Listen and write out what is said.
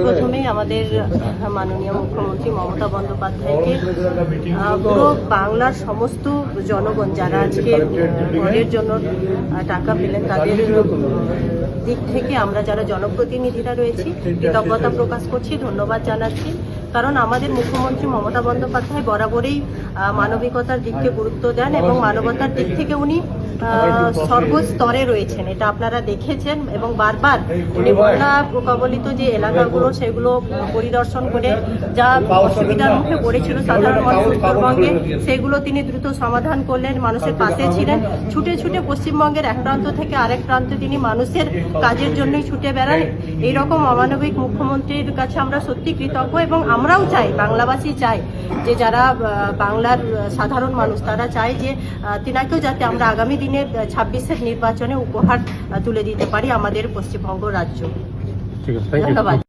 প্রথমেই আমাদের মাননীয় মুখ্যমন্ত্রী মমতা বন্দ্যোপাধ্যায়কে পুরো বাংলার সমস্ত জনগণ যারা আজকে ঘরের জন্য টাকা পেলেন তাদের দিক থেকে আমরা যারা জনপ্রতিনিধিরা রয়েছি কৃতজ্ঞতা প্রকাশ করছি, ধন্যবাদ জানাচ্ছি। কারণ আমাদের মুখ্যমন্ত্রী মমতা বন্দ্যোপাধ্যায় বরাবরই মানবিকতার দিককে গুরুত্ব দেন এবং মানবতার দিক থেকে উনি সর্বস্তরে রয়েছেন, এটা আপনারা দেখেছেন। এবং বারবার উনি বন্যা কবলিত যে এলাকাগুলো সেগুলো পরিদর্শন করে যা অসুবিধার মুখে পড়েছিল সাধারণ মানুষ উত্তরবঙ্গে, সেগুলো তিনি দ্রুত সমাধান করলেন, মানুষের পাশে ছিলেন। ছুটে ছুটে পশ্চিমবঙ্গের এক প্রান্ত থেকে আরেক প্রান্তে তিনি মানুষের কাজের জন্যই ছুটে বেড়ান। এইরকম অমানবিক মুখ্যমন্ত্রীর কাছে আমরা সত্যি কৃতজ্ঞ এবং আমরাও চাই, বাংলাবাসী চাই যে যারা বাংলার সাধারণ মানুষ তারা চায় যে তিনাকেও যাতে আমরা আগামী দিনের 26-এর নির্বাচনে উপহার তুলে দিতে পারি আমাদের পশ্চিমবঙ্গ রাজ্য। ঠিক আছে, ধন্যবাদ।